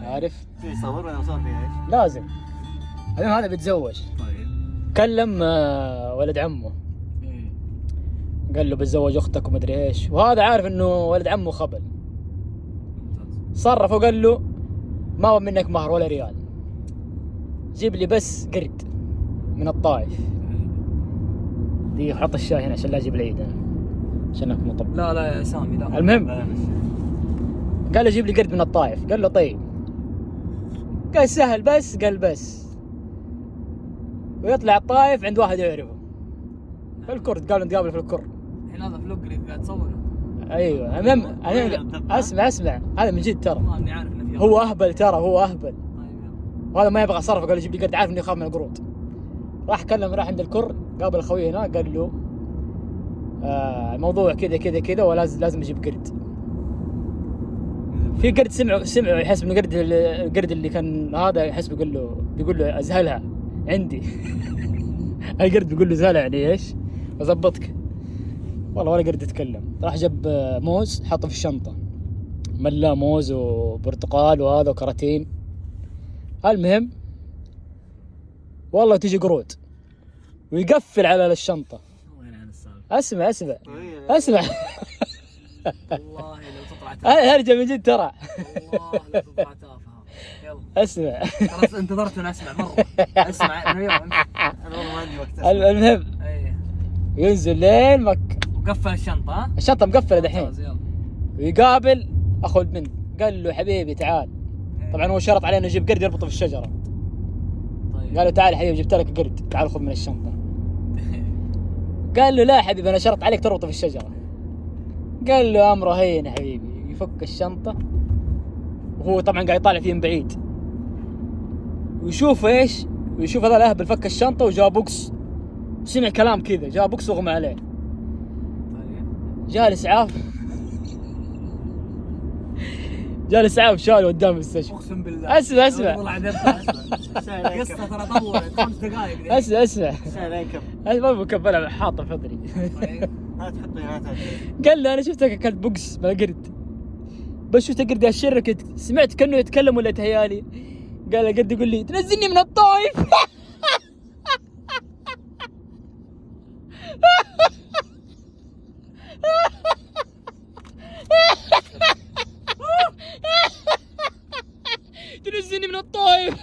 عارف؟ في صور ولا صار في ايش؟ لازم. المهم هذا بيتزوج. طيب. كلم ولد عمه، ايه. قال له بتزوج اختك ومدري ايش، وهذا عارف انه ولد عمه خبل. صرف وقال له ما هو منك مهر ولا ريال، جيب لي بس قرد من الطائف. دي حط الشاي هنا عشان لا اجيب العيد انا، عشانك مطب. لا لا يا سامي لا. المهم قال له جيب لي قرد من الطائف، قال له طيب. قال سهل بس، قال بس. ويطلع الطائف عند واحد يعرفه في الكرد، قالوا نتقابل في الكرد. الحين هذا فلوق اللي قاعد تصوره. ايوه المهم اسمع هذا من جد ترى. اني عارف انه في هو اهبل ترى، هو اهبل. طيب يلا. وهذا ما يبغى صرف، قال له جيب لي قرد، عارف اني اخاف من القرود. راح عند الكر، قابل خويه هنا، قال له الموضوع كذا كذا كذا، ولازم اجيب قرد. في قرد سمعوا يحس انه القرد اللي كان هذا يحس بيقول له ازهلها عندي. القرد بيقول له زهلها يعني ايش؟ اضبطك. والله ولا قرد يتكلم. راح جاب موز حطه في الشنطه، ملاه موز وبرتقال وهذا وكراتين. المهم والله تيجي قرود ويقفل على الشنطه. وين عن السالفه؟ اسمع والله لو تطلع تافه. هذا هرجه من جد ترى. والله لو تطلع تافه. يلا. اسمع. خلاص انتظرت وانا اسمع مره. اسمع انا يوم. انا والله ما عندي وقت اسمع. المهم ايه. ينزل لين مكة، وقفل الشنطه ها؟ الشنطه مقفله دحين. ممتاز، يلا. ويقابل اخو البنت، قال له حبيبي تعال. طبعا هو شرط عليه انه يجيب قرد يربطه في الشجره. طيب. قال له تعال حبيبي جبت لك قرد، تعال خذ من الشنطه. قال له لا حبيبي انا شرط عليك تربطه في الشجره. قال له امره هين يا حبيبي. يفك الشنطه وهو طبعا قاعد يطالع فيه من بعيد، ويشوف ايش، ويشوف هذا الاهبل فك الشنطه وجاء بوكس، سمع كلام كذا، جاء بوكس واغمى عليه. طيب. جاء الاسعاف. جاء الاسعاف شاله قدام المستشفى. اقسم بالله. اسمع والله عذبت. اسمع. قصه ترى طولت 5 دقائق دي. اسمع عليكم. ما بكبلها حاطه في صدري. طيب. هات حطي هات. قال له انا شفتك اكلت بوكس من القرد، بس شفت القرد اشرك، سمعت كانه يتكلم ولا تهيالي. قال القرد يقول لي تنزلني من الطائف. تنزلني من الطائف.